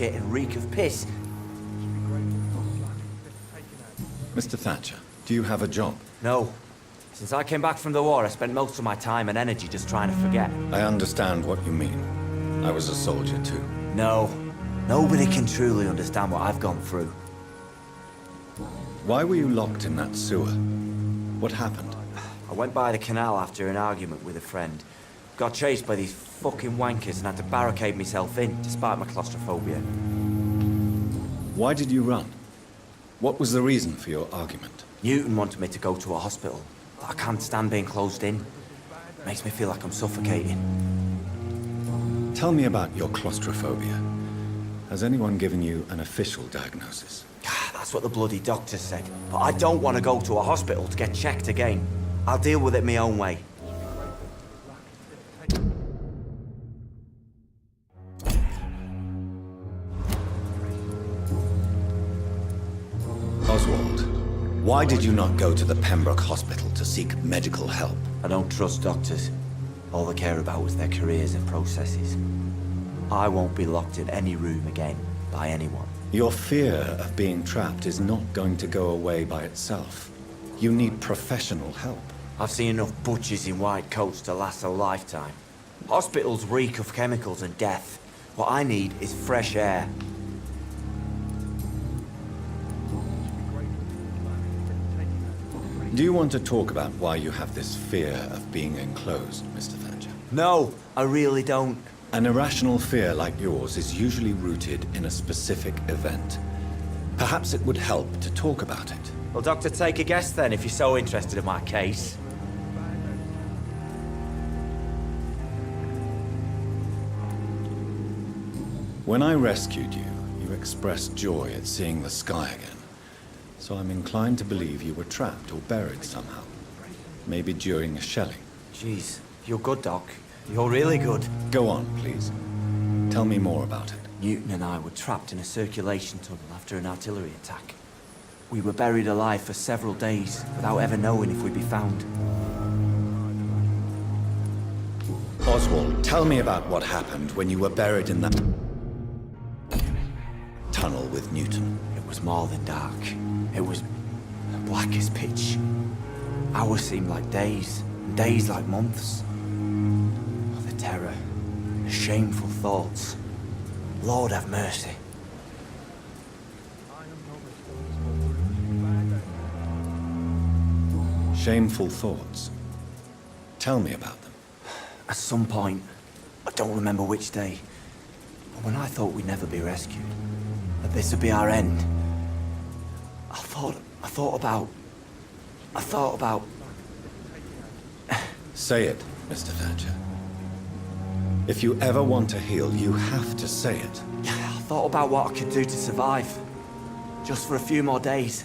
shit and reek of piss. Mr. Thatcher, do you have a job? No. Since I came back from the war, I spent most of my time and energy just trying to forget. I understand what you mean. I was a soldier too. No. Nobody can truly understand what I've gone through. Why were you locked in that sewer? What happened? I went by the canal after an argument with a friend. Got chased by these fucking wankers and had to barricade myself in, despite my claustrophobia. Why did you run? What was the reason for your argument? Newton wanted me to go to a hospital, but I can't stand being closed in. Makes me feel like I'm suffocating. Tell me about your claustrophobia. Has anyone given you an official diagnosis? That's what the bloody doctor said. But I don't want to go to a hospital to get checked again. I'll deal with it my own way. Oswald, why did you not go to the Pembroke Hospital to seek medical help? I don't trust doctors. All they care about is their careers and processes. I won't be locked in any room again by anyone. Your fear of being trapped is not going to go away by itself. You need professional help. I've seen enough butchers in white coats to last a lifetime. Hospitals reek of chemicals and death. What I need is fresh air. Do you want to talk about why you have this fear of being enclosed, Mr. Thatcher? No, I really don't. An irrational fear like yours is usually rooted in a specific event. Perhaps it would help to talk about it. Well, Doctor, take a guess then, if you're so interested in my case. When I rescued you, you expressed joy at seeing the sky again. So I'm inclined to believe you were trapped or buried somehow. Maybe during a shelling. Jeez, you're good, Doc. You're really good. Go on, please. Tell me more about it. Newton and I were trapped in a circulation tunnel after an artillery attack. We were buried alive for several days without ever knowing if we'd be found. Oswald, tell me about what happened when you were buried in that tunnel with Newton. It was more than dark. It was black as pitch. Hours seemed like days, and days like months. Oh, the terror, the shameful thoughts. Lord have mercy. Shameful thoughts. Tell me about them. At some point, I don't remember which day, but when I thought we'd never be rescued, that this would be our end, I thought about... Say it, Mr. Thatcher. If you ever want to heal, you have to say it. I thought about what I could do to survive. Just for a few more days.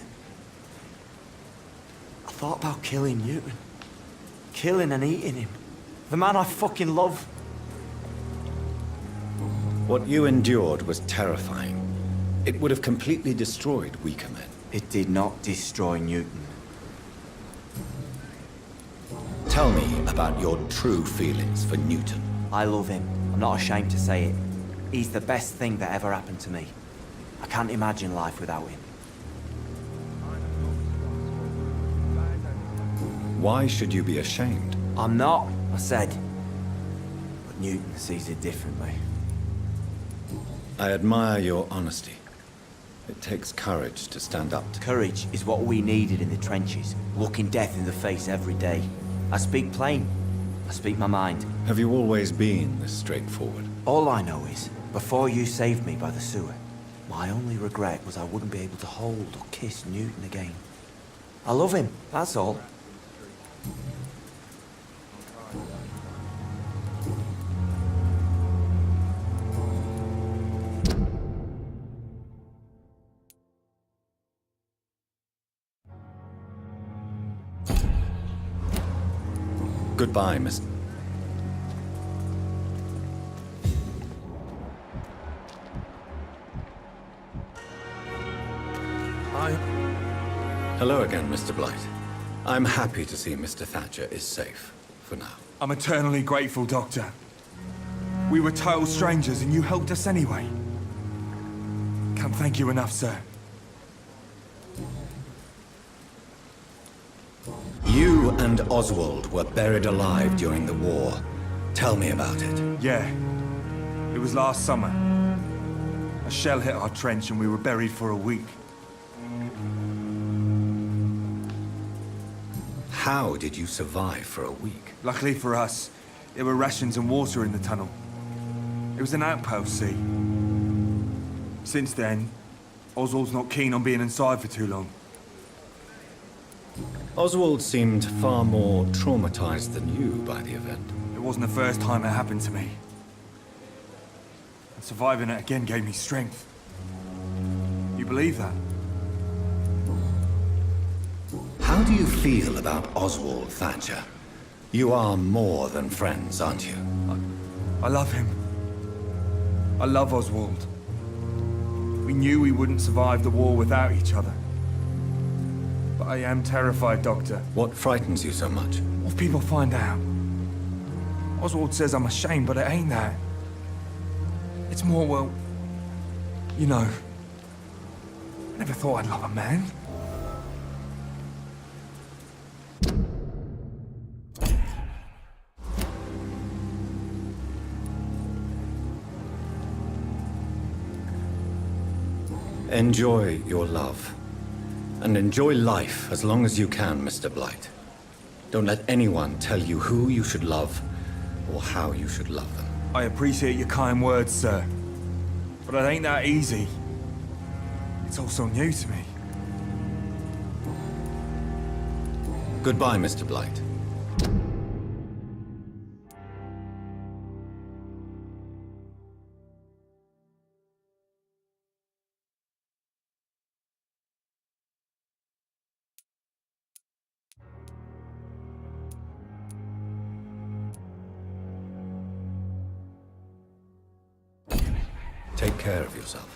I thought about killing Newton. Killing and eating him. The man I fucking love. What you endured was terrifying. It would have completely destroyed weaker men. It did not destroy Newton. Tell me about your true feelings for Newton. I love him. I'm not ashamed to say it. He's the best thing that ever happened to me. I can't imagine life without him. Why should you be ashamed? I'm not, I said. But Newton sees it differently. I admire your honesty. It takes courage to stand up to... Courage is what we needed in the trenches, looking death in the face every day. I speak plain. I speak my mind. Have you always been this straightforward? All I know is, before you saved me by the sewer, my only regret was I wouldn't be able to hold or kiss Newton again. I love him, that's all. Goodbye, Miss... Hello again, Mr. Blight. I'm happy to see Mr. Thatcher is safe, for now. I'm eternally grateful, Doctor. We were total strangers and you helped us anyway. Can't thank you enough, sir. You and Oswald were buried alive during the war. Tell me about it. Yeah. It was last summer. A shell hit our trench and we were buried for a week. How did you survive for a week? Luckily for us, there were rations and water in the tunnel. It was an outpost, see? Since then, Oswald's not keen on being inside for too long. Oswald seemed far more traumatized than you by the event. It wasn't the first time it happened to me. And surviving it again gave me strength. You believe that? How do you feel about Oswald, Thatcher? You are more than friends, aren't you? I love him. I love Oswald. We knew we wouldn't survive the war without each other. But I am terrified, Doctor. What frightens you so much? What if people find out? Oswald says I'm ashamed, but it ain't that. It's more, well, you know, I never thought I'd love a man. Enjoy your love. And enjoy life as long as you can, Mr. Blight. Don't let anyone tell you who you should love or how you should love them. I appreciate your kind words, sir. But it ain't that easy. It's all so new to me. Goodbye, Mr. Blight. Take care of yourself.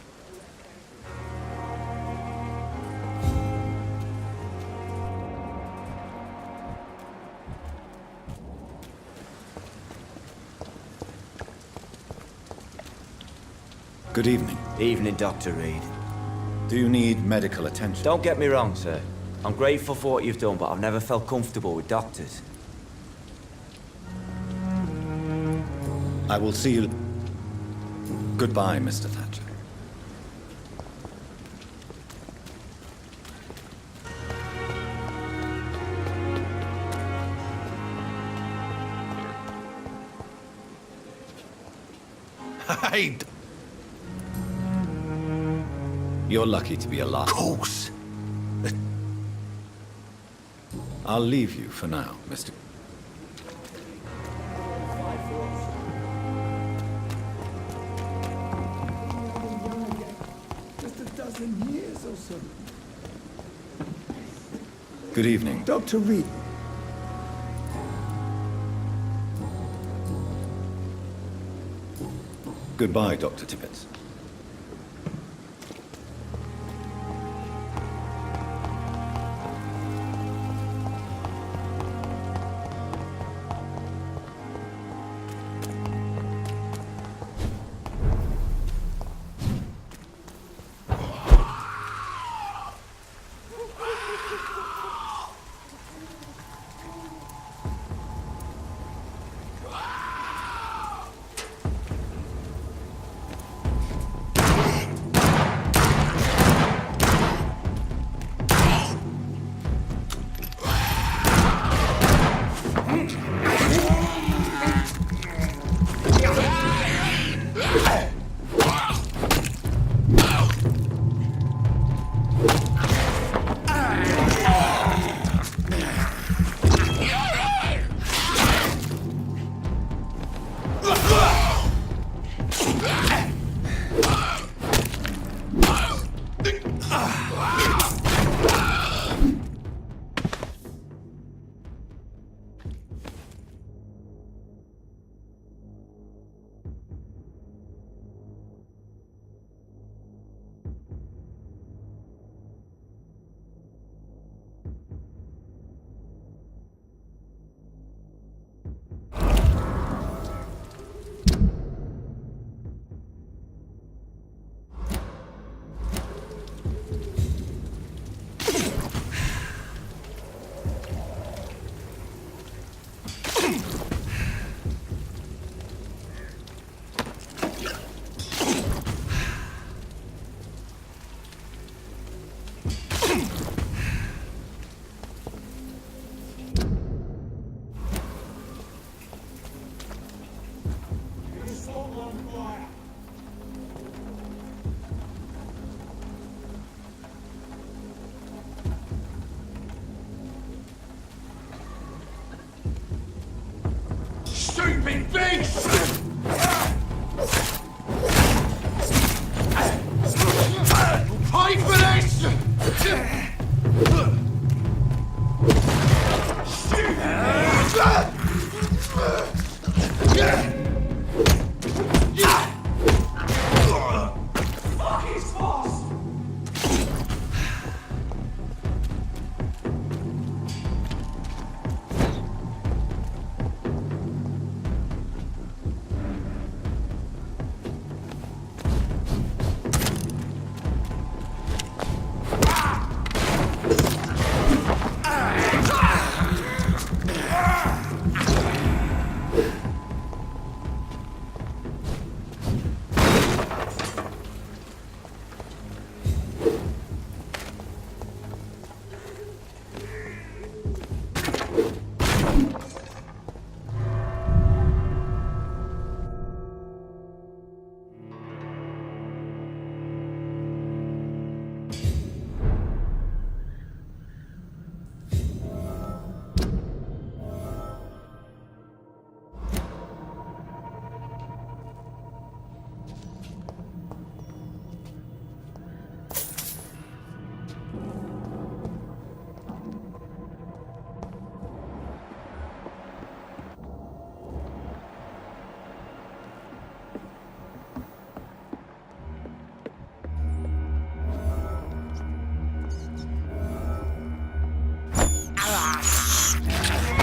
Good evening. Evening, Dr. Reed. Do you need medical attention? Don't get me wrong, sir. I'm grateful for what you've done, but I've never felt comfortable with doctors. I will see you. Goodbye, Mr. Thatcher. Hey, You're lucky to be alive. of course. I'll leave you for now, Mr. Just a dozen years or so. Good evening. Dr. Reed. Goodbye, Dr. Tibbets.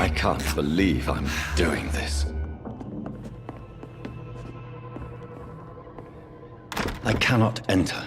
I can't believe I'm doing this. I cannot enter.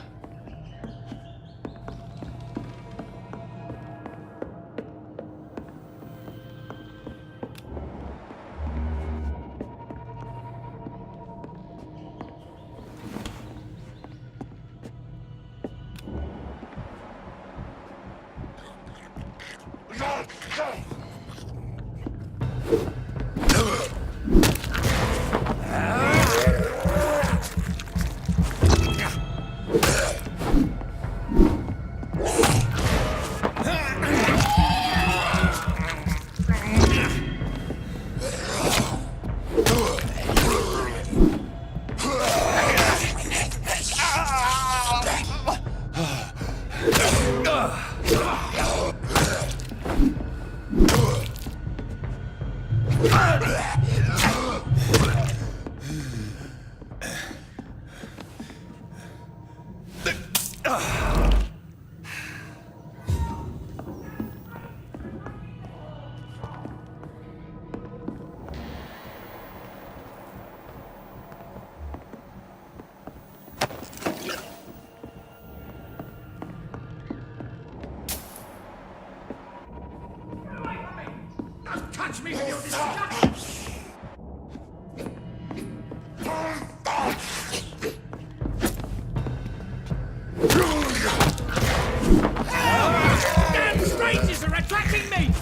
Touch me with your disgusting... Damn strangers are attacking me!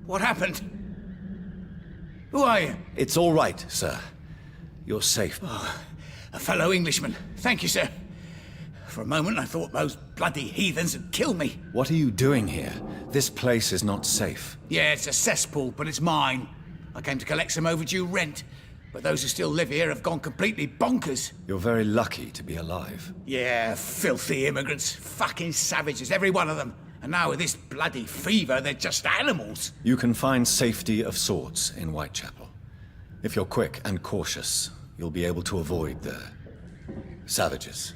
What happened? Who are you? It's all right, sir. You're safe. Oh, a fellow Englishman. Thank you, sir. For a moment, I thought those bloody heathens had killed me. What are you doing here? This place is not safe. Yeah, it's a cesspool, but it's mine. I came to collect some overdue rent, but those who still live here have gone completely bonkers. You're very lucky to be alive. Yeah, filthy immigrants. Fucking savages, every one of them. And now with this bloody fever, they're just animals. You can find safety of sorts in Whitechapel. If you're quick and cautious, you'll be able to avoid the savages.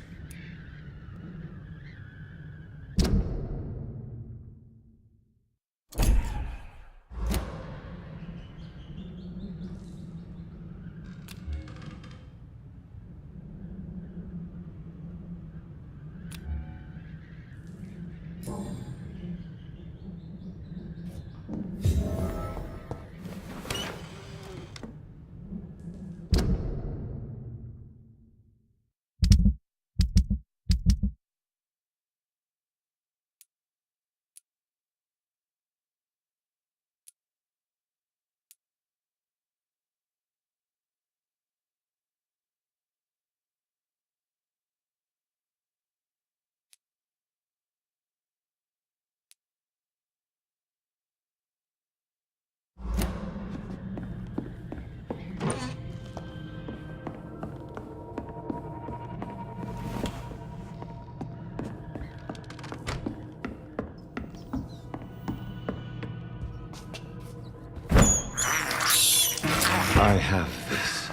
I have this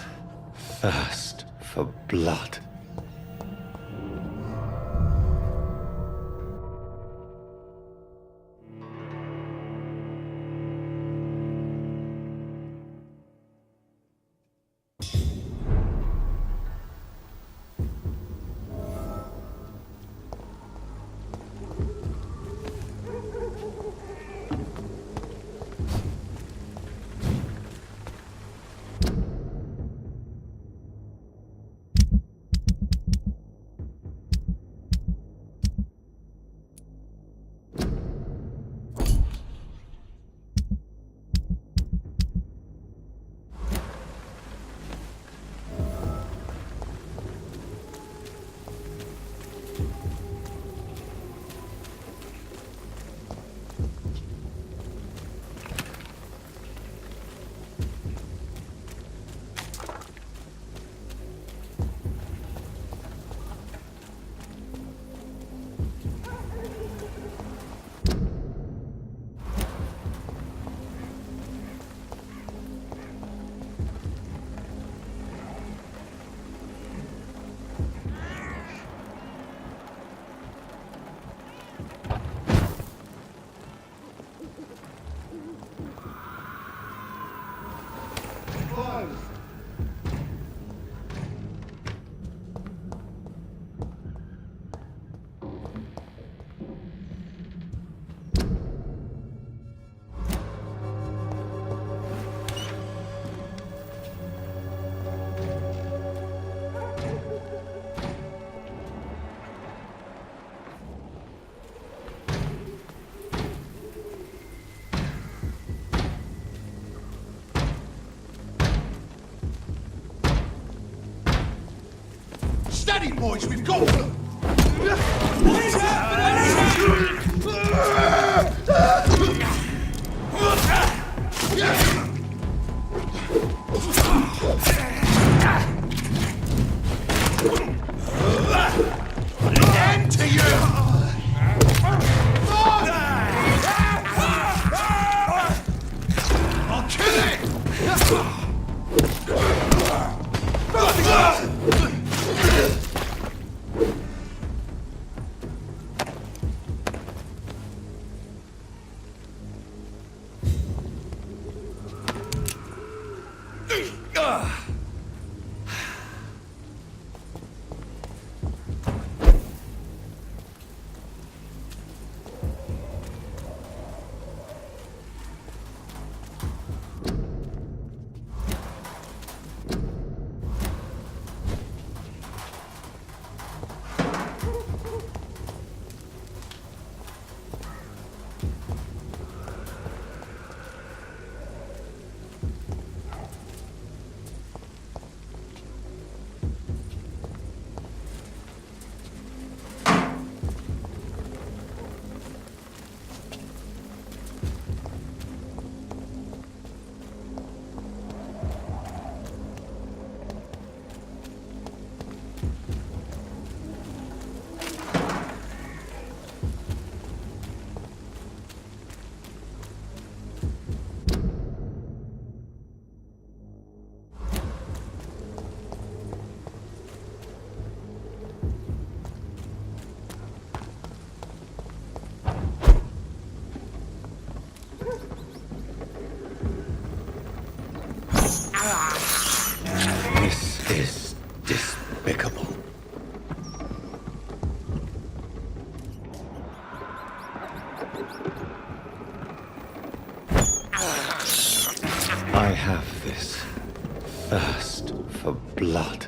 thirst for blood. Steady, boys, we've got them! End to you! I'll kill it! This is despicable. I have this thirst for blood.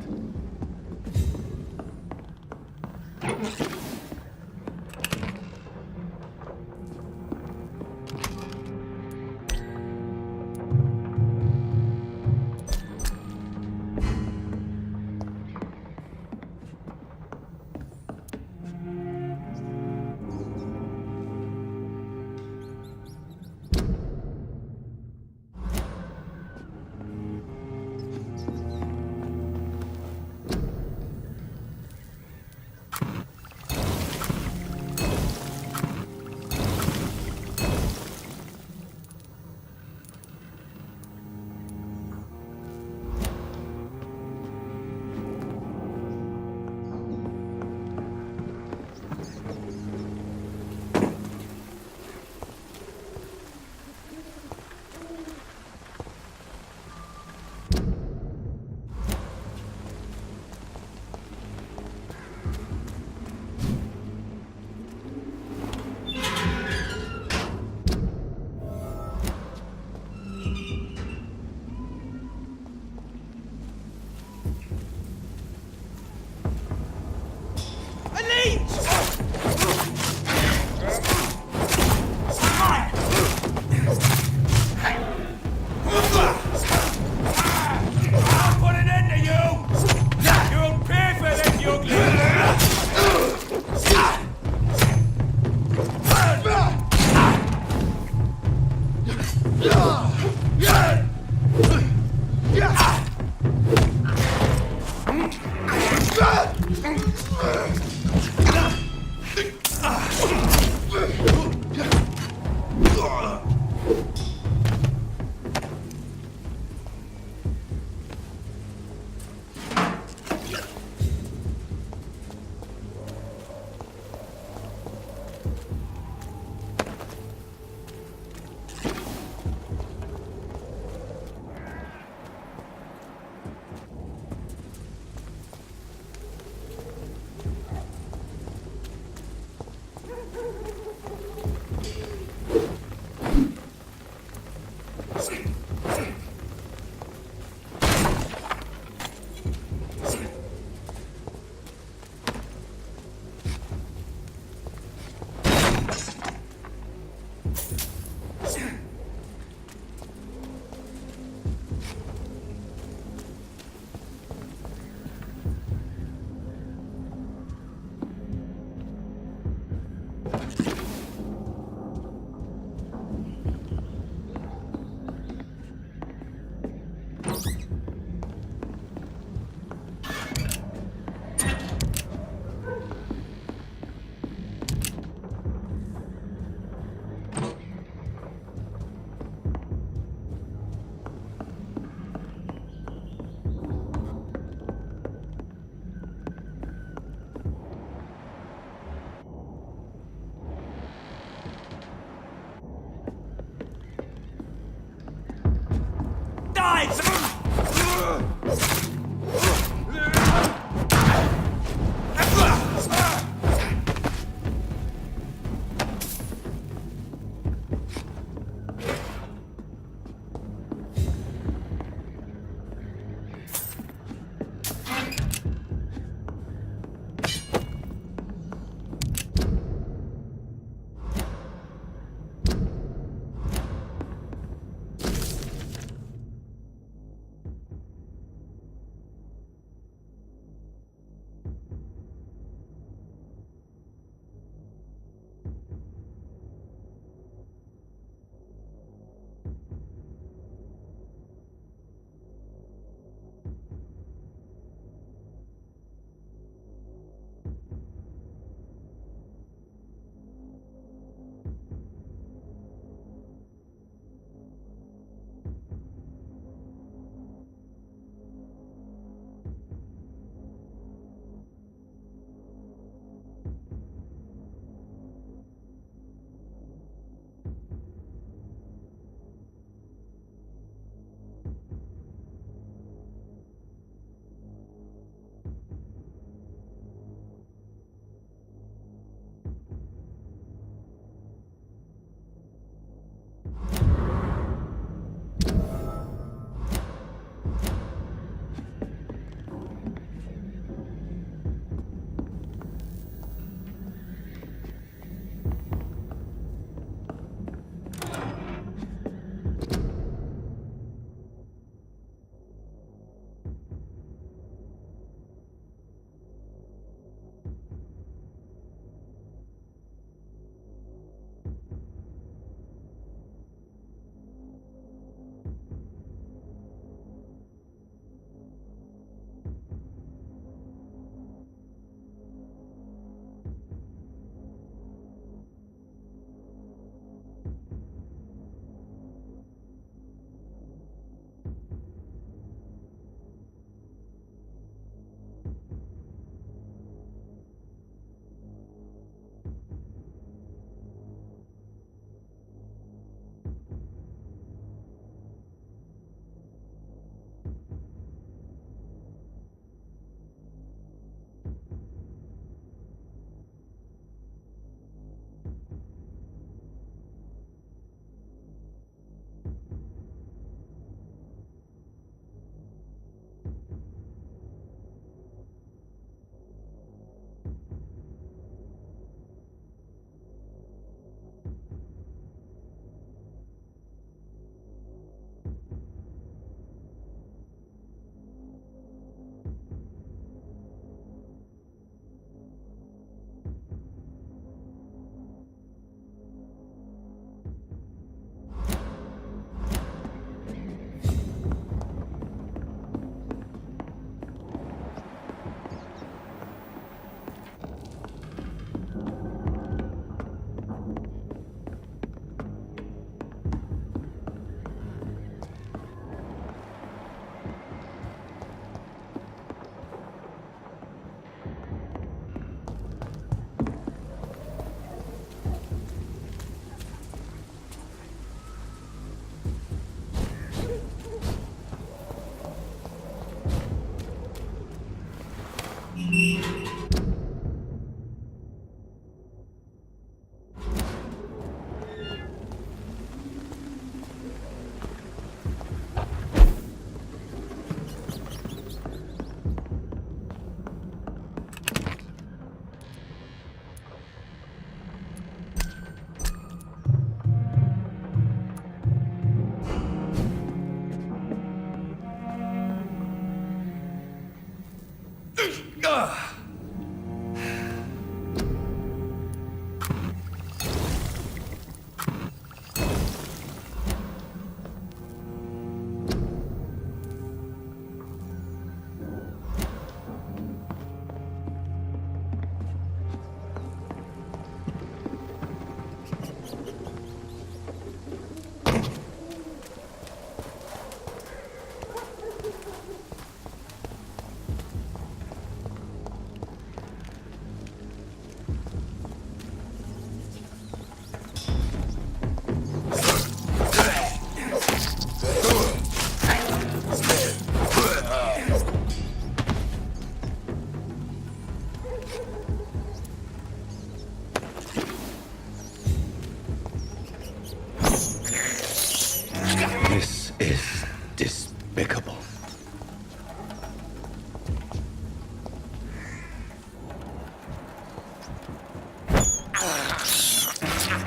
This is despicable.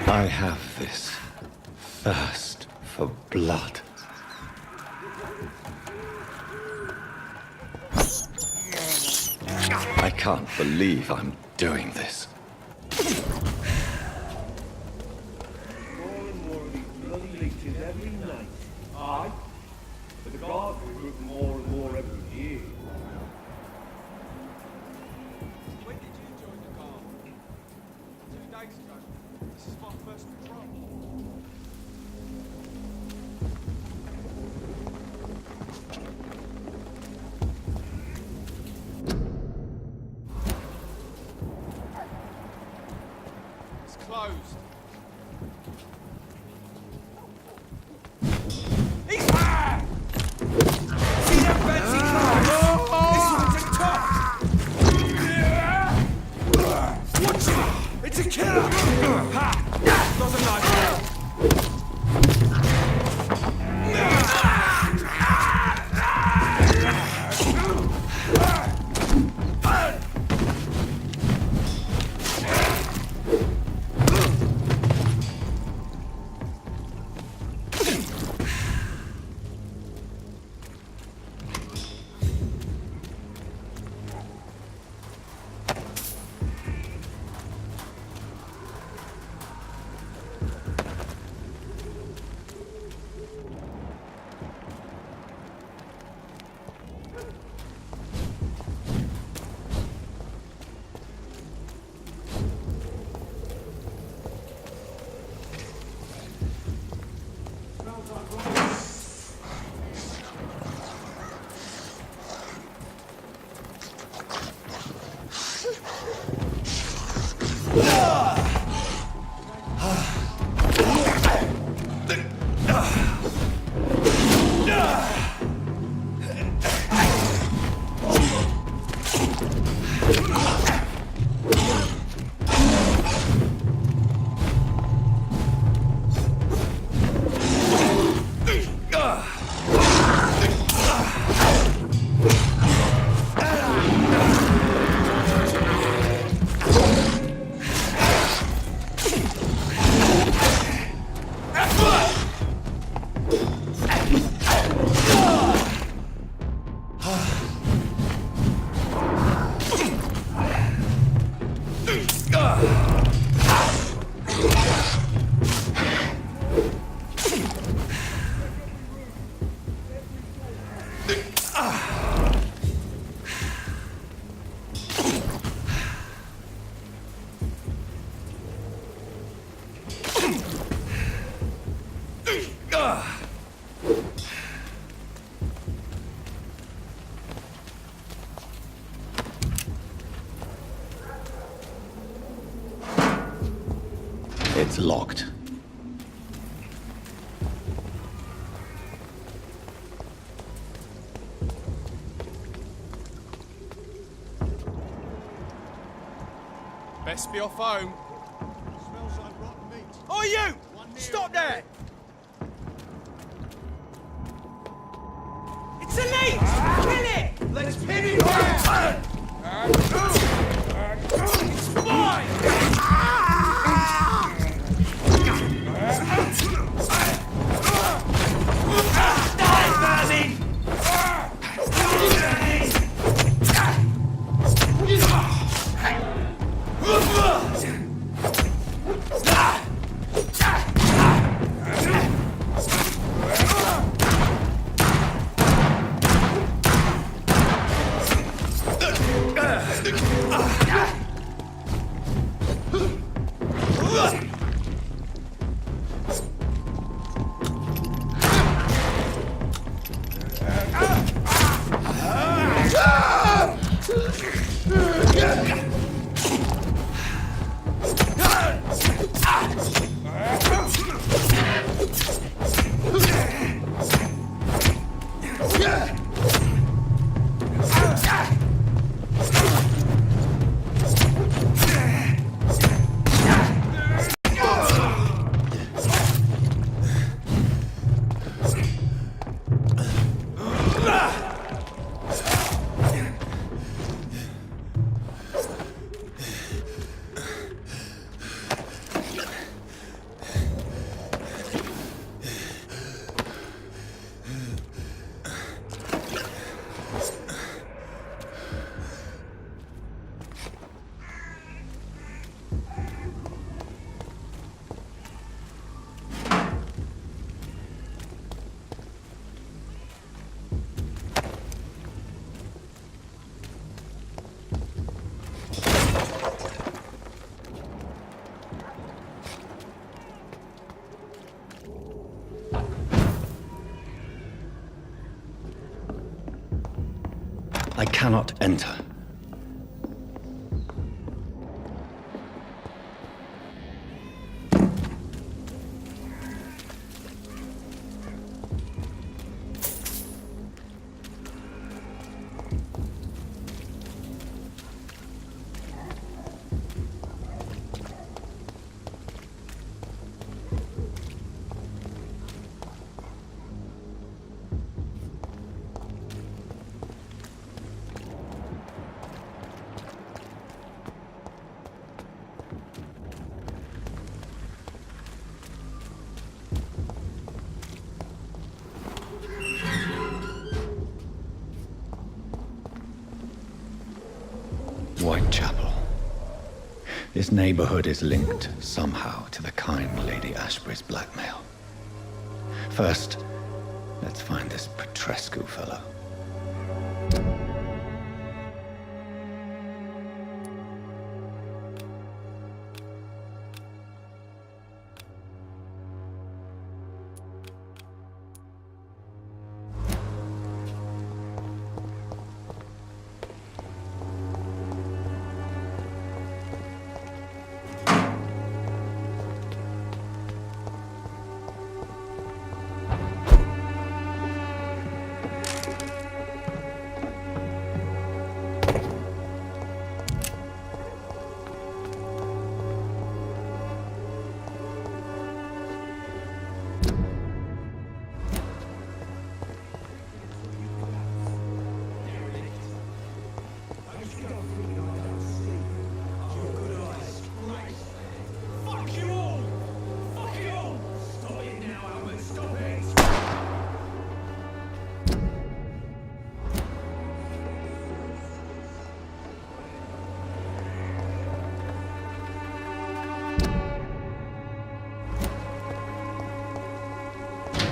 I have this thirst for blood. I can't believe I'm doing this. More and more of these bloody leeches every night. Aye. But the guards recruit more and more every year. When did you join the guard? 2 days ago. This is my first patrol. It's closed. He's back! See that fancy car? This one's a top! Watch it! It's a killer! Ha! Doesn't like that! It's locked. Best be off home. Smells like rotten meat. Oh, you! One near. Stop there! It's a leech! Kill it! Let's pin it down! It's mine! Die, Berlin! I cannot enter. Whitechapel. This neighborhood is linked somehow to the kind Lady Ashbury's blackmail. First, let's find this Petrescu fellow.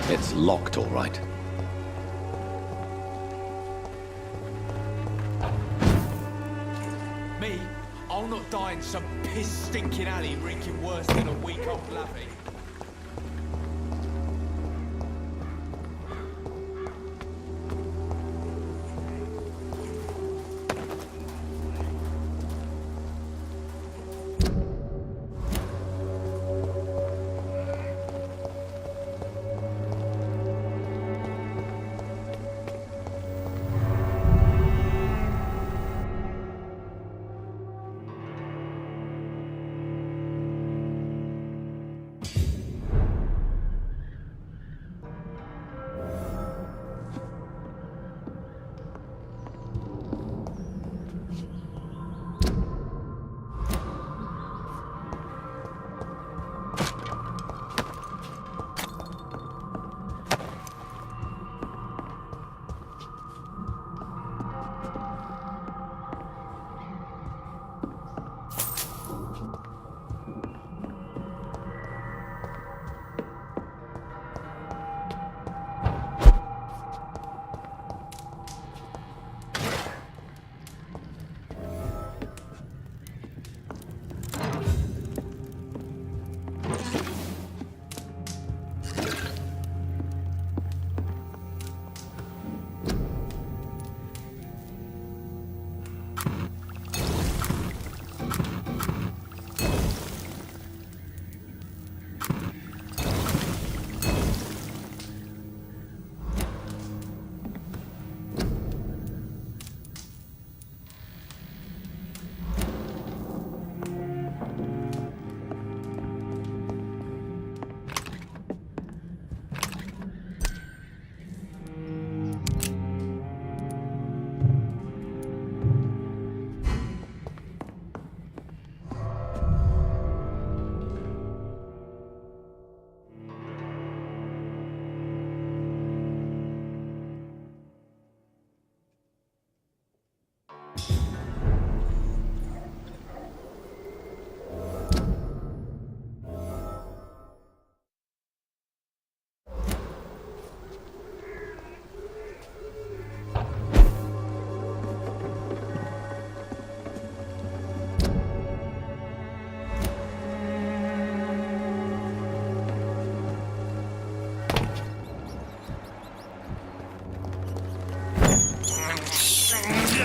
It's locked, all right. Me? I'll not die in some piss-stinking alley reeking worse than a week-old lavvy.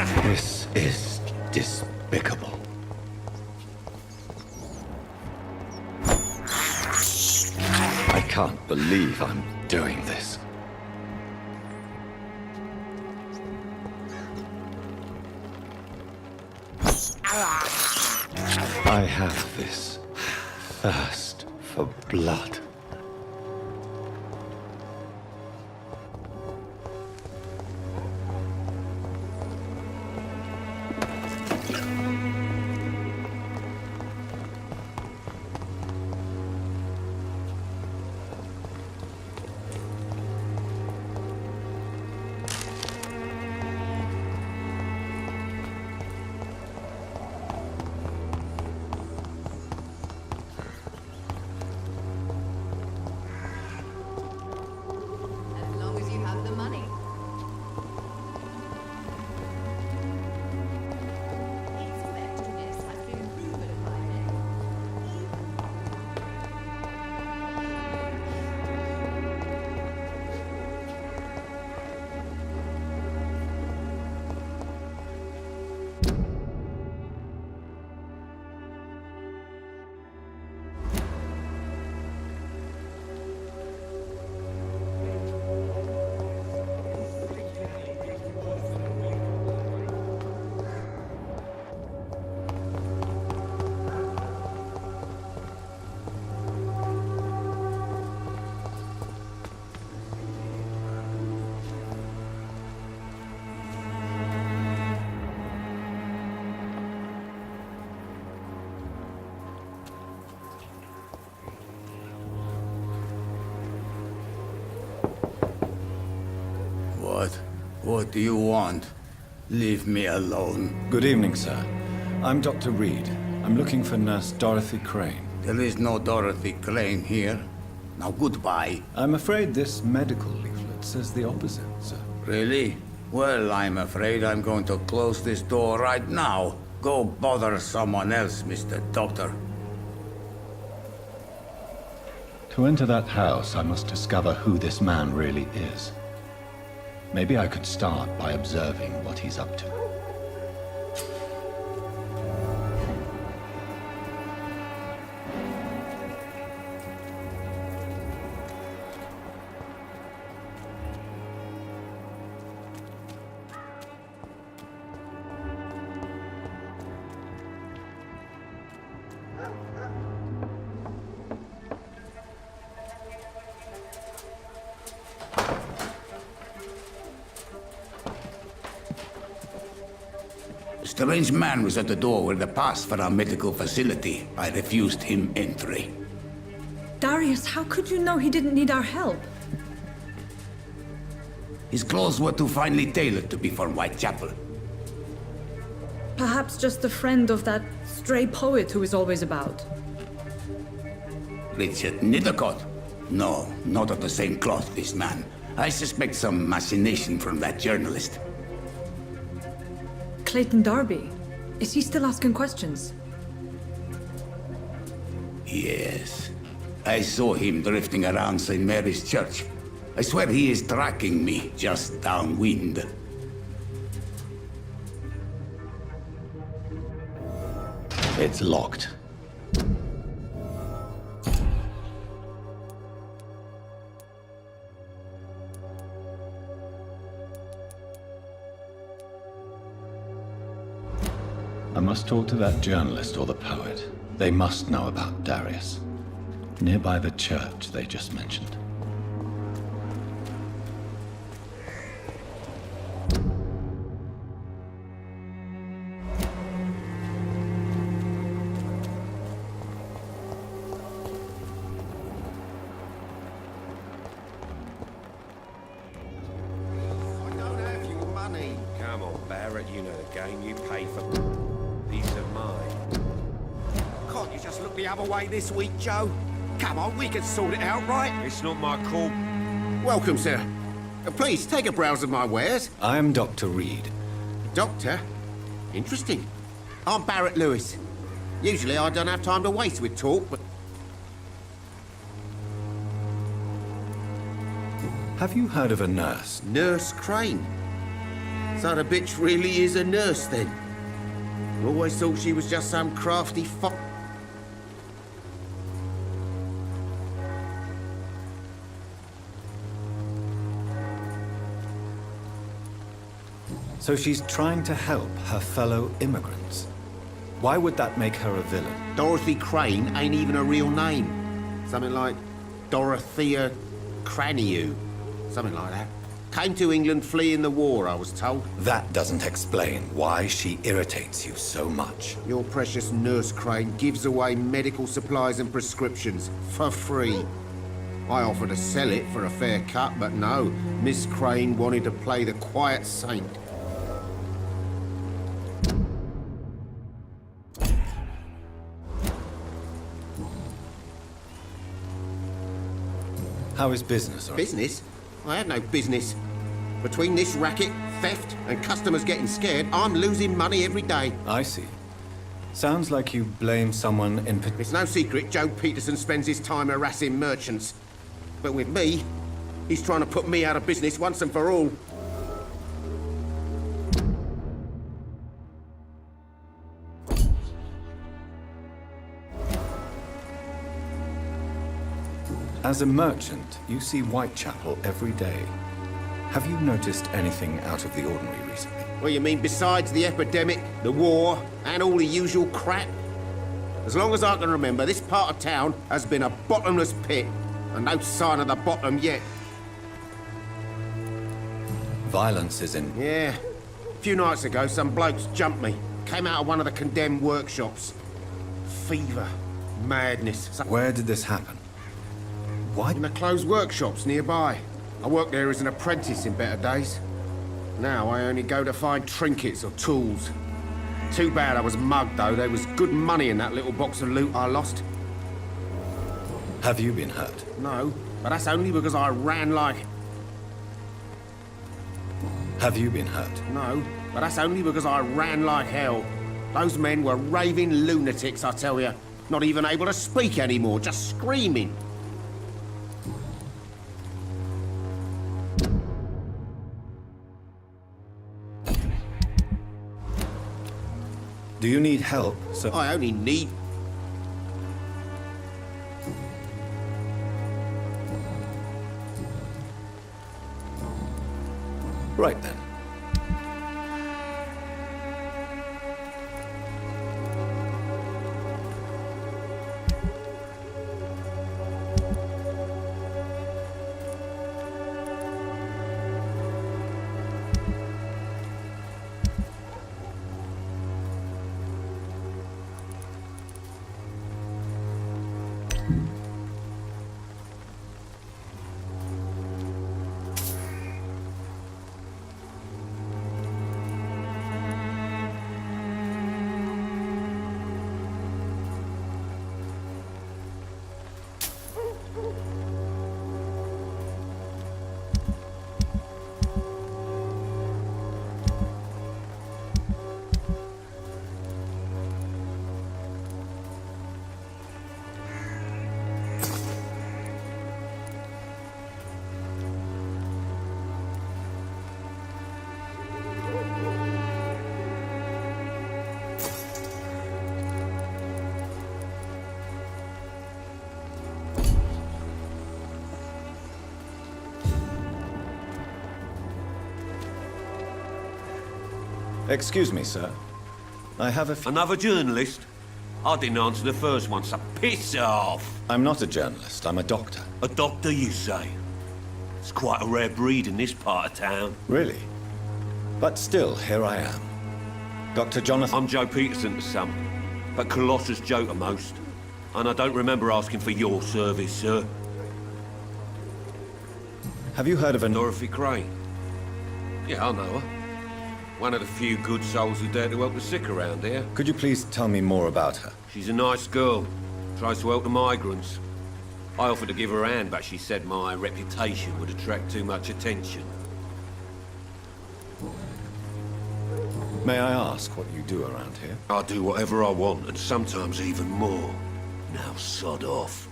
This is despicable. I can't believe I'm doing this. I have this thirst for blood. As long as you have the money. Extra has been rumored by many. What do you want? Leave me alone. Good evening, sir. I'm Dr. Reed. I'm looking for Nurse Dorothy Crane. There is no Dorothy Crane here. Now goodbye. I'm afraid this medical leaflet says the opposite, sir. Really? Well, I'm afraid I'm going to close this door right now. Go bother someone else, Mr. Doctor. To enter that house, I must discover who this man really is. Maybe I could start by observing what he's up to. A strange man was at the door with a pass for our medical facility. I refused him entry. Darius, how could you know he didn't need our help? His clothes were too finely tailored to be for Whitechapel. Perhaps just a friend of that stray poet who is always about. Richard Nithercott? No, not of the same cloth, this man. I suspect some machination from that journalist. Clayton Darby. Is he still asking questions? Yes. I saw him drifting around St. Mary's Church. I swear he is tracking me just downwind. It's locked. I must talk to that journalist or the poet. They must know about Darius. Nearby the church they just mentioned. I don't have your money. Come on, Barrett, you know the game. You pay for... These are mine. Can't you just look the other way this week, Joe? Come on, we can sort it out, right? It's not my call. Welcome, sir. Please, take a browse of my wares. I am Dr. Reed. Doctor? Interesting. I'm Barrett Lewis. Usually I don't have time to waste with talk, but... Have you heard of a nurse? Nurse Crane. So the bitch really is a nurse, then? I always thought she was just some crafty fo... So she's trying to help her fellow immigrants. Why would that make her a villain? Dorothy Crane ain't even a real name. Something like Dorothea Craniu. Something like that. Came to England fleeing the war, I was told. That doesn't explain why she irritates you so much. Your precious nurse Crane gives away medical supplies and prescriptions for free. I offered to sell it for a fair cut, but no. Miss Crane wanted to play the quiet saint. How is business? Business? I had no business. Between this racket, theft, and customers getting scared, I'm losing money every day. I see. Sounds like you blame someone in particular. It's no secret Joe Peterson spends his time harassing merchants. But with me, he's trying to put me out of business once and for all. As a merchant, you see Whitechapel every day. Have you noticed anything out of the ordinary recently? What you mean, besides the epidemic, the war, and all the usual crap? As long as I can remember, this part of town has been a bottomless pit, and no sign of the bottom yet. Violence is in... Yeah. A few nights ago, some blokes jumped me. Came out of one of the condemned workshops. Fever. Madness. Where did this happen? Why? In the closed workshops nearby. I worked there as an apprentice in better days. Now I only go to find trinkets or tools. Too bad I was mugged, though. There was good money in that little box of loot I lost. Have you been hurt? No, but that's only because I ran like... Have you been hurt? No, but that's only because I ran like hell. Those men were raving lunatics, I tell you. Not even able to speak anymore, just screaming. Do you need help, sir? I only need... Right then. Excuse me, sir. I have a... Another journalist? I didn't answer the first one, so piss off! I'm not a journalist, I'm a doctor. A doctor, you say? It's quite a rare breed in this part of town. Really? But still, here I am. Dr. Jonathan... I'm Joe Peterson to some, but Colossus Joe to most. And I don't remember asking for your service, sir. Have you heard of an... Dorothy Crane? Yeah, I know her. One of the few good souls who dare to help the sick around here. Could you please tell me more about her? She's a nice girl. Tries to help the migrants. I offered to give her a hand, but she said my reputation would attract too much attention. May I ask what you do around here? I do whatever I want, and sometimes even more. Now sod off.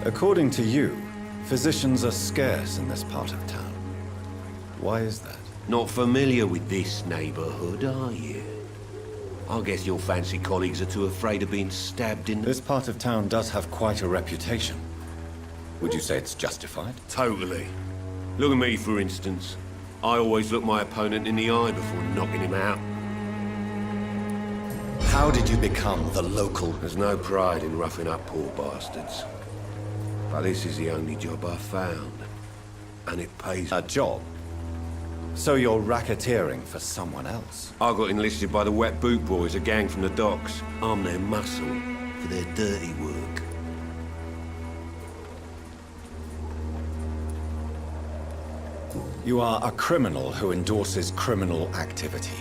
According to you, physicians are scarce in this part of town. Why is that? Not familiar with this neighborhood, are you? I guess your fancy colleagues are too afraid of being stabbed in... This part of town does have quite a reputation. Would you say it's justified? Totally. Look at me, for instance. I always look my opponent in the eye before knocking him out. How did you become the local... There's no pride in roughing up poor bastards. But this is the only job I've found. And it pays... A job? So you're racketeering for someone else? I got enlisted by the Wet Boot Boys, a gang from the docks. I'm their muscle for their dirty work. You are a criminal who endorses criminal activity.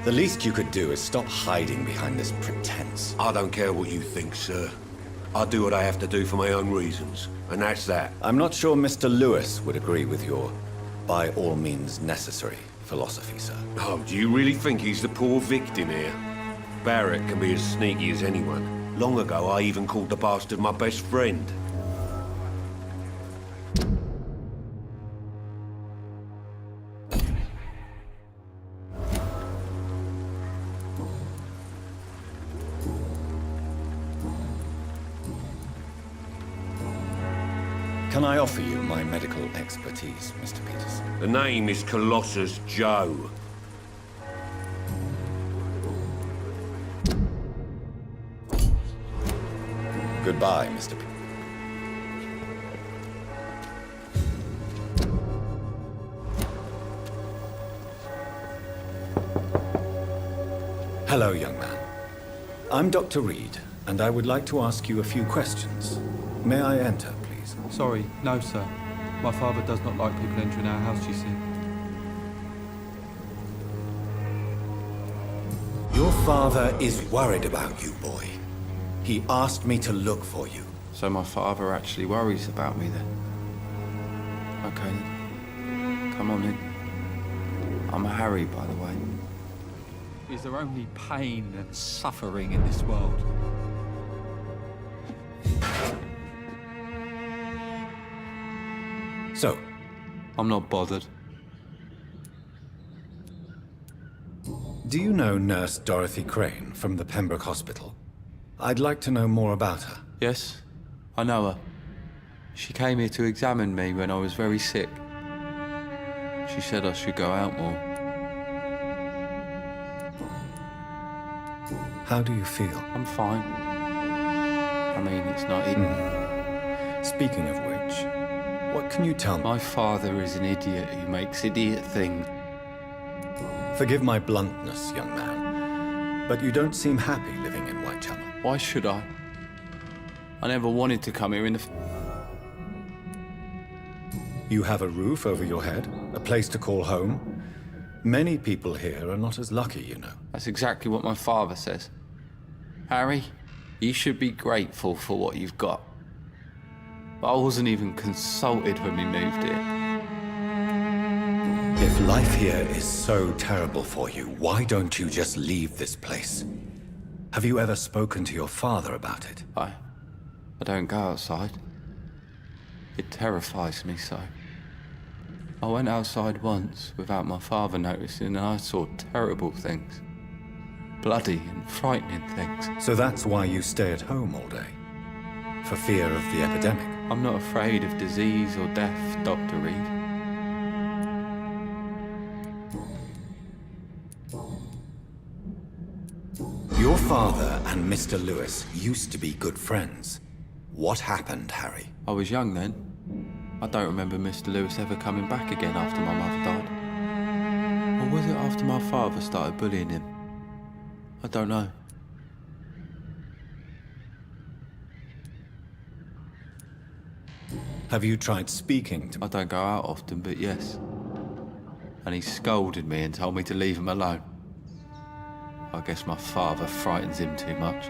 The least you could do is stop hiding behind this pretense. I don't care what you think, sir. I do what I have to do for my own reasons, and that's that. I'm not sure Mr. Lewis would agree with your by all means necessary philosophy, sir. Oh, do you really think he's the poor victim here? Barrett can be as sneaky as anyone. Long ago, I even called the bastard my best friend. Can I offer you my medical expertise, Mr. Peterson? The name is Colossus Joe. Goodbye, Mr. Peterson. Hello, young man. I'm Dr. Reed, and I would like to ask you a few questions. May I enter, please? Sorry, no, sir. My father does not like people entering our house, you see. Your father is worried about you, boy. He asked me to look for you. So my father actually worries about me then? Okay then. Come on in. I'm Harry, by the way. Is there only pain and suffering in this world? So? I'm not bothered. Do you know Nurse Dorothy Crane from the Pembroke Hospital? I'd like to know more about her. Yes, I know her. She came here to examine me when I was very sick. She said I should go out more. How do you feel? I'm fine. I mean, it's not easy. Speaking of which, what can you tell me? My father is an idiot who makes idiot things. Forgive my bluntness, young man, but you don't seem happy living in Whitechapel. Why should I? I never wanted to come here in the... You have a roof over your head, a place to call home. Many people here are not as lucky, you know. That's exactly what my father says. Harry, you should be grateful for what you've got. But I wasn't even consulted when we moved here. If life here is so terrible for you, why don't you just leave this place? Have you ever spoken to your father about it? I don't go outside. It terrifies me so. I went outside once without my father noticing and I saw terrible things. Bloody and frightening things. So that's why you stay at home all day? For fear of the epidemic? I'm not afraid of disease or death, Dr. Reed. Your father and Mr. Lewis used to be good friends. What happened, Harry? I was young then. I don't remember Mr. Lewis ever coming back again after my mother died. Or was it after my father started bullying him? I don't know. Have you tried speaking to... I don't go out often, but yes. And he scolded me and told me to leave him alone. I guess my father frightens him too much.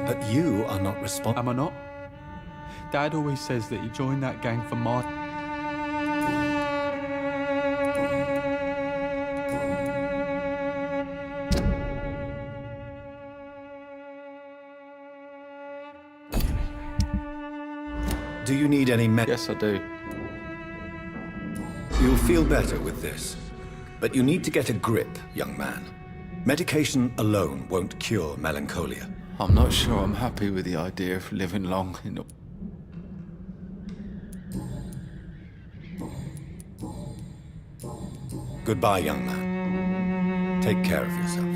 But you are not responsible. Am I not? Dad always says that he joined that gang for my... Do you need any Yes, I do. You'll feel better with this. But you need to get a grip, young man. Medication alone won't cure melancholia. I'm not sure I'm happy with the idea of living long in a... Goodbye, young man. Take care of yourself.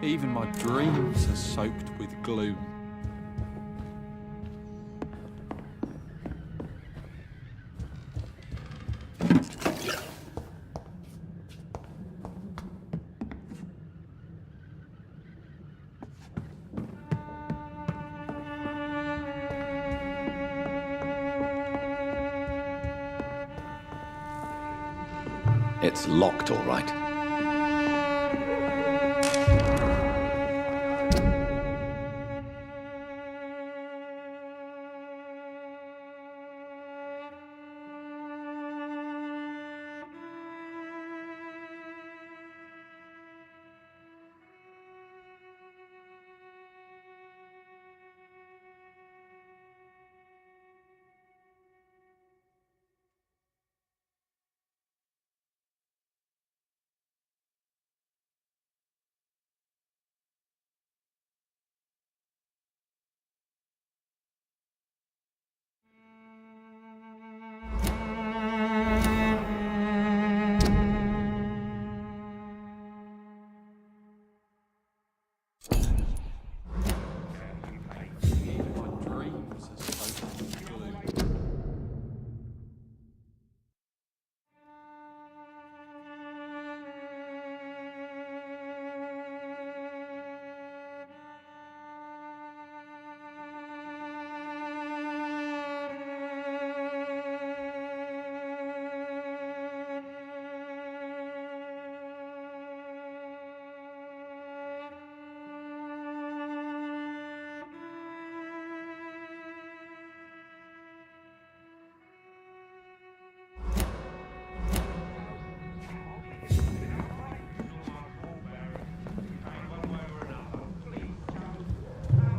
Even my dreams are soaked with gloom. It's locked, all right.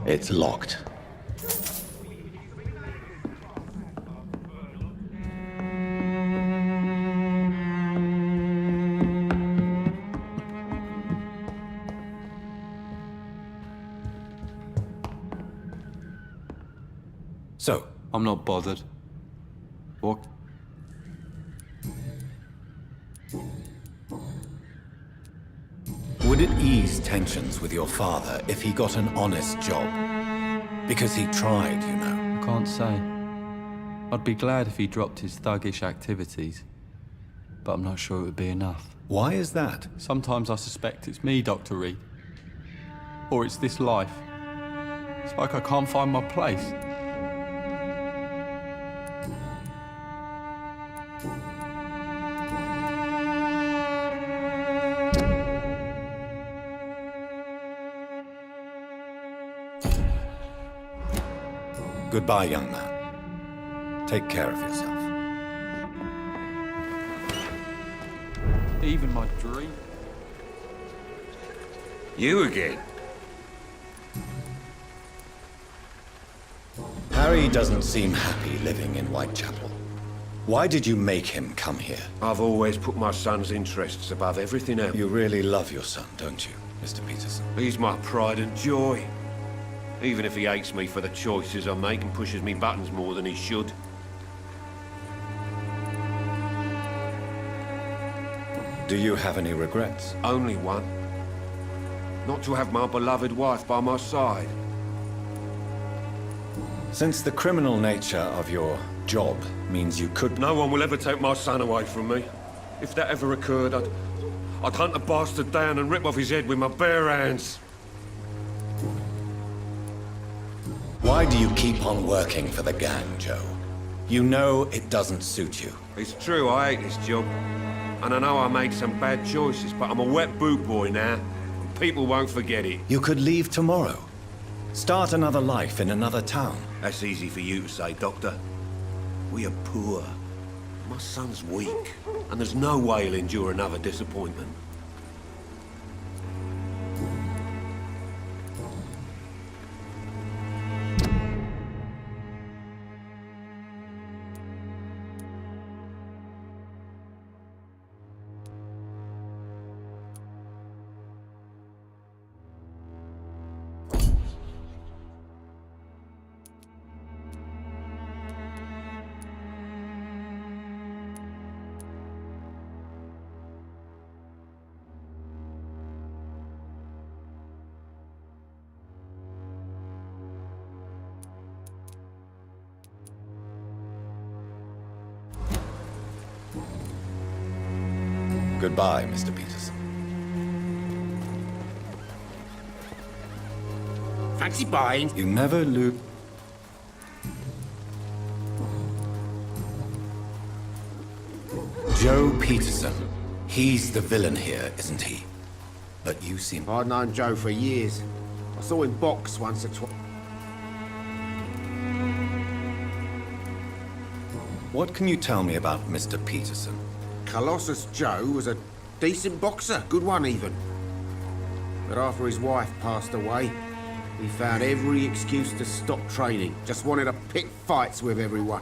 It's locked. So? I'm not bothered. What? Would it ease tensions with your father if he got an honest job? Because he tried, you know. I can't say. I'd be glad if he dropped his thuggish activities, but I'm not sure it would be enough. Why is that? Sometimes I suspect it's me, Dr. Reed. Or it's this life. It's like I can't find my place. Goodbye, young man. Take care of yourself. Even my dream. You again? Harry doesn't seem happy living in Whitechapel. Why did you make him come here? I've always put my son's interests above everything else. You really love your son, don't you, Mr. Peterson? He's my pride and joy. Even if he hates me for the choices I make and pushes me buttons more than he should. Do you have any regrets? Only one. Not to have my beloved wife by my side. Since the criminal nature of your job means you could... No one will ever take my son away from me. If that ever occurred, I'd hunt the bastard down and rip off his head with my bare hands. Why do you keep on working for the gang, Joe? You know it doesn't suit you. It's true, I hate this job. And I know I made some bad choices, but I'm a wet boot boy now. And people won't forget it. You could leave tomorrow. Start another life in another town. That's easy for you to say, Doctor. We are poor. My son's weak. And there's no way he'll endure another disappointment. Goodbye, Mr. Peterson. Fancy buying? You never lose. Joe Peterson. He's the villain here, isn't he? But you seem... I've known Joe for years. I saw him box once or twice. What can you tell me about Mr. Peterson? Colossus Joe was a decent boxer, good one even. But after his wife passed away, he found every excuse to stop training. Just wanted to pick fights with everyone.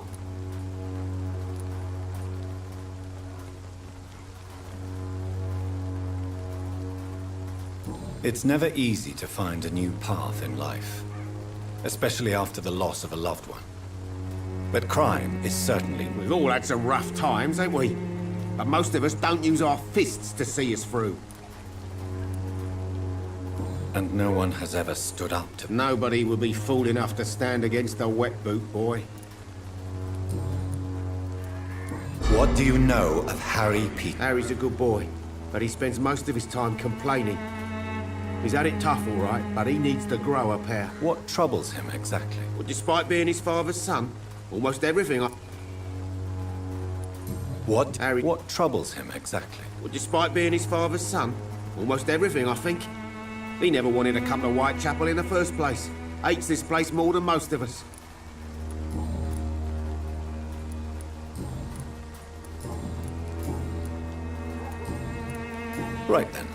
It's never easy to find a new path in life, especially after the loss of a loved one. But crime is certainly... We've all had some rough times, ain't we? But most of us don't use our fists to see us through. And no one has ever stood up to... Nobody would be fool enough to stand against a wet boot boy. What do you know of Harry Peterson? Harry's a good boy, but he spends most of his time complaining. He's had it tough, all right, but he needs to grow a pair. What troubles him exactly? Well, despite being his father's son, almost everything What? Harry... What troubles him exactly? Well, despite being his father's son, almost everything, I think. He never wanted to come to Whitechapel in the first place. Hates this place more than most of us. Right then.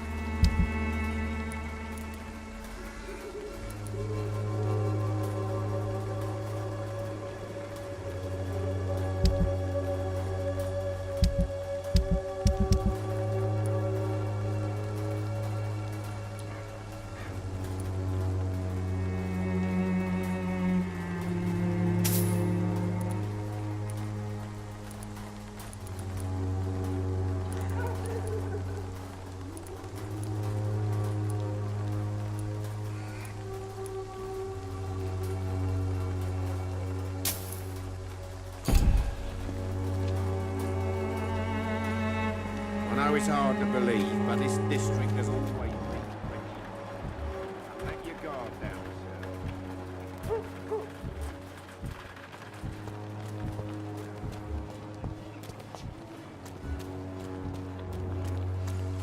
I know it's hard to believe, but this district has always been... Let your guard down, sir.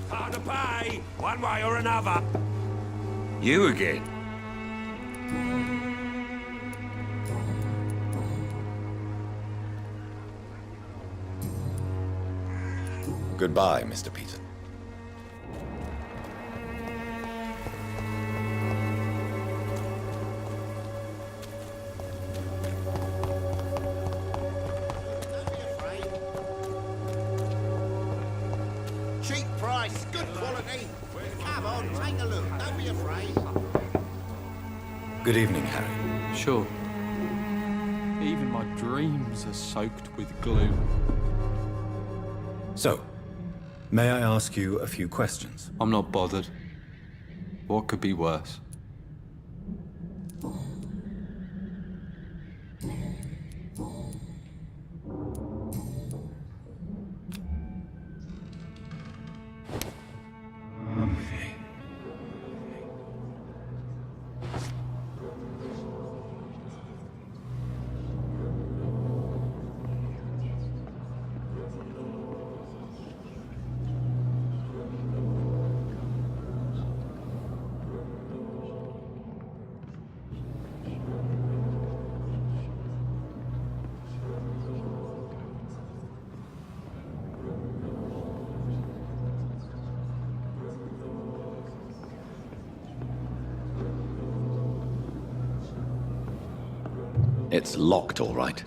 Hard to pay, one way or another. You again? Goodbye, Mr. Peterson. Cheap price, good quality. Come on, take a look. Don't be afraid. Good evening, Harry. Sure. Even my dreams are soaked with gloom. So, may I ask you a few questions? I'm not bothered. What could be worse? It's locked, all right.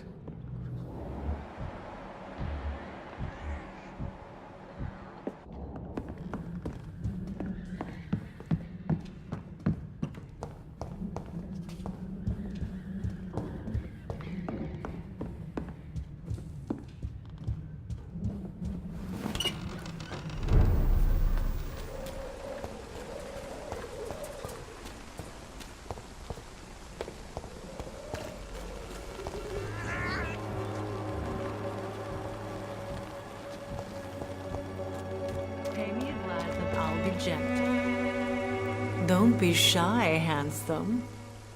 gentle. Don't be shy, handsome.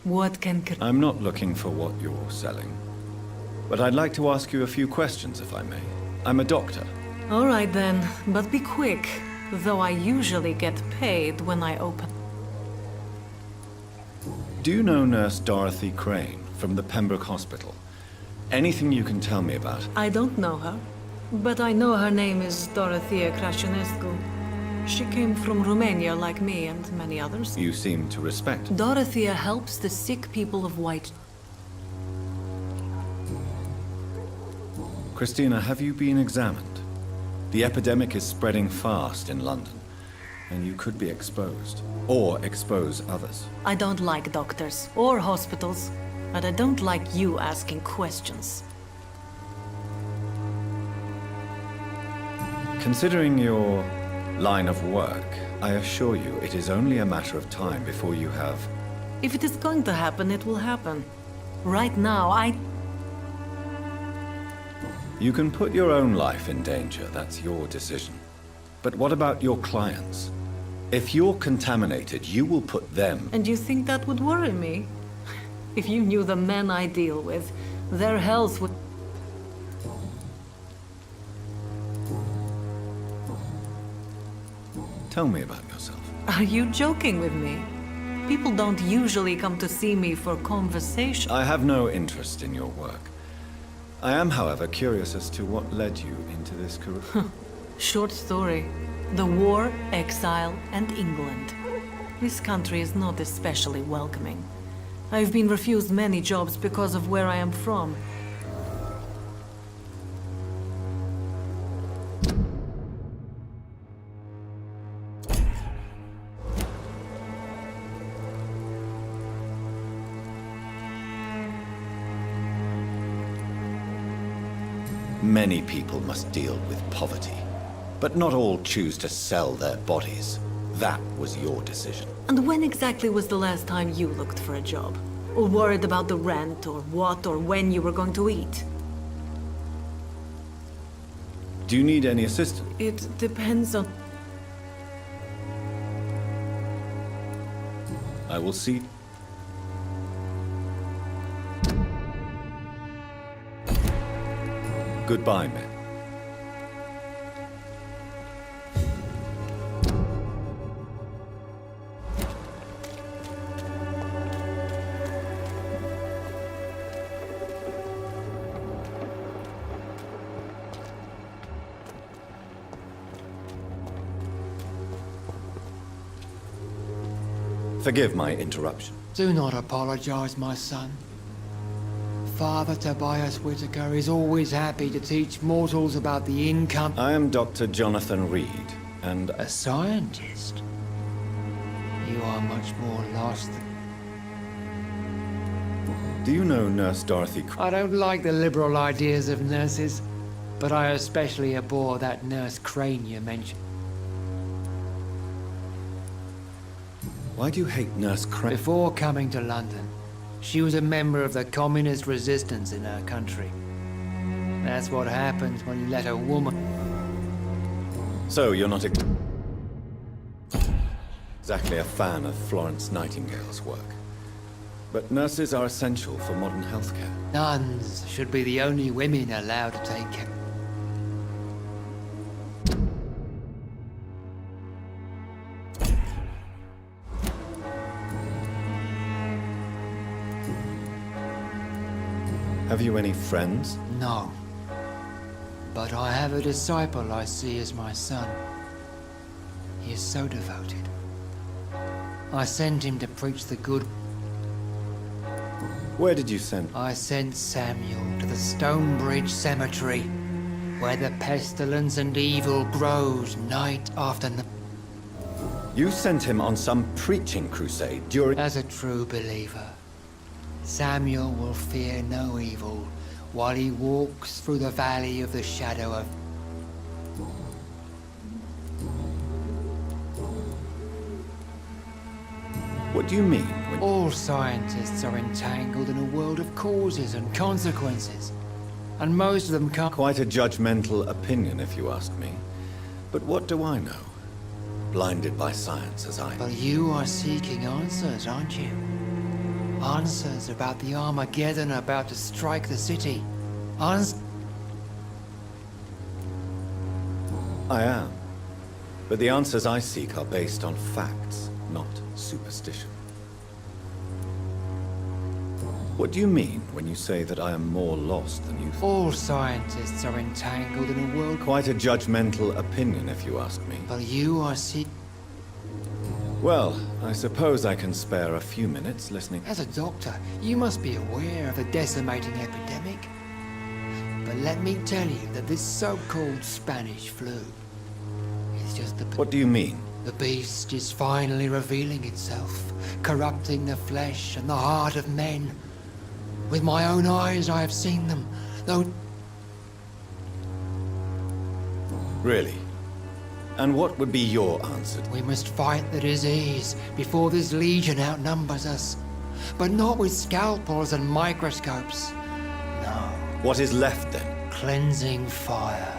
What can... I'm not looking for what you're selling. But I'd like to ask you a few questions, if I may. I'm a doctor. All right then, but be quick, though I usually get paid when I open. Do you know Nurse Dorothy Crane from the Pembroke Hospital? Anything you can tell me about? I don't know her, but I know her name is Dorothea Crasionescu. She came from Romania like me and many others. You seem to respect. Dorothea helps the sick people of White. Christina, have you been examined? The epidemic is spreading fast in London, and you could be exposed, or expose others. I don't like doctors or hospitals, but I don't like you asking questions. Considering your line of work, I assure you it is only a matter of time before you have... If it is going to happen, it will happen. Right now, You can put your own life in danger, that's your decision. But what about your clients? If you're contaminated, you will put them... And you think that would worry me? If you knew the men I deal with, their health would... Tell me about yourself. Are you joking with me? People don't usually come to see me for conversation. I have no interest in your work. I am, however, curious as to what led you into this career. Short story. The war, exile, and England. This country is not especially welcoming. I've been refused many jobs because of where I am from. Many people must deal with poverty, but not all choose to sell their bodies. That was your decision. And when exactly was the last time you looked for a job? Or worried about the rent, or what, or when you were going to eat? Do you need any assistance? It depends on... I will see. Goodbye, men. Forgive my interruption. Do not apologize, my son. Father Tobias Whitaker is always happy to teach mortals about the income... I am Dr. Jonathan Reed, and... A scientist? You are much more lost than... Do you know Nurse Dorothy... I don't like the liberal ideas of nurses, but I especially abhor that Nurse Crane you mentioned. Why do you hate Nurse Crane? Before coming to London, she was a member of the communist resistance in her country. That's what happens when you let a woman... So, you're not exactly a fan of Florence Nightingale's work. But nurses are essential for modern healthcare. Nuns should be the only women allowed to take care. Have you any friends? No. But I have a disciple I see as my son. He is so devoted. I sent him to preach the good. Where did you send? I sent Samuel to the Stonebridge Cemetery, where the pestilence and evil grows night after night. You sent him on some preaching crusade during... As a true believer, Samuel will fear no evil while he walks through the valley of the shadow of... What do you mean when... All scientists are entangled in a world of causes and consequences, and most of them can't... Quite a judgmental opinion, if you ask me. But what do I know? blinded by science as I am. But you are seeking answers, aren't you? Answers about the Armageddon about to strike the city. I am. But the answers I seek are based on facts, not superstition. What do you mean when you say that I am more lost than you think? All scientists are entangled in a world... Quite a judgmental opinion, if you ask me. But you are seeking... Well, I suppose I can spare a few minutes listening. As a doctor, you must be aware of the decimating epidemic. But let me tell you that this so-called Spanish flu is just the... What do you mean? The beast is finally revealing itself, corrupting the flesh and the heart of men. With my own eyes I have seen them, though... Really? And what would be your answer? We must fight the disease before this legion outnumbers us. But not with scalpels and microscopes. No. What is left then? Cleansing fire.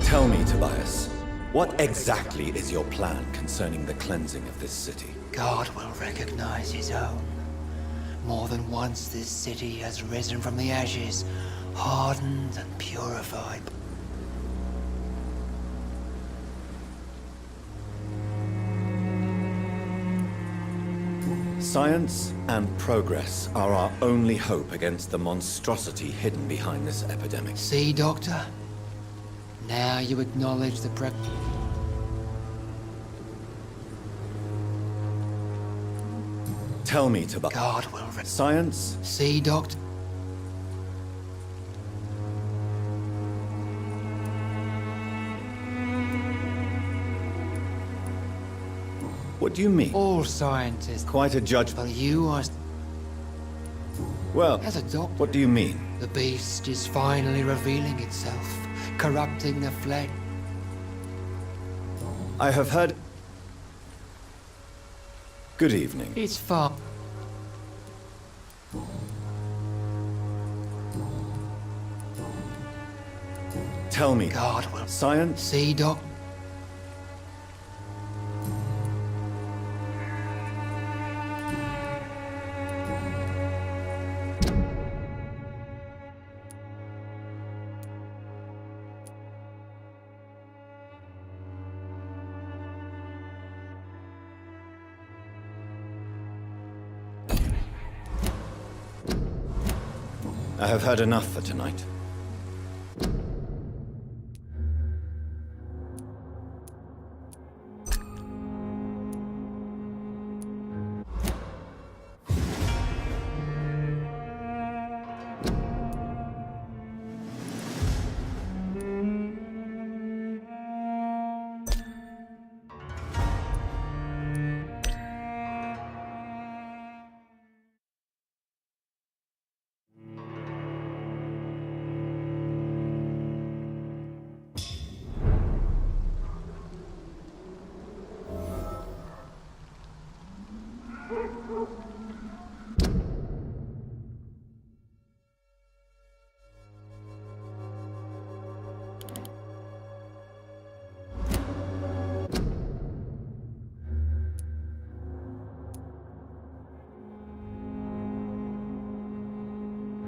Tell me, Tobias, what exactly is your plan concerning the cleansing of this city? God will recognize his own. More than once this city has risen from the ashes, hardened and purified. Science and progress are our only hope against the monstrosity hidden behind this epidemic. See, Doctor? Now you acknowledge the Tell me, Tobias. God will... Science? See, Doctor? What do you mean? All scientists... Quite a judge... But you are... Well, as a doctor... What do you mean? The beast is finally revealing itself, corrupting the flesh. I have heard... Good evening. It's far... Tell me. God will... Science? See, Doc? I have heard enough for tonight.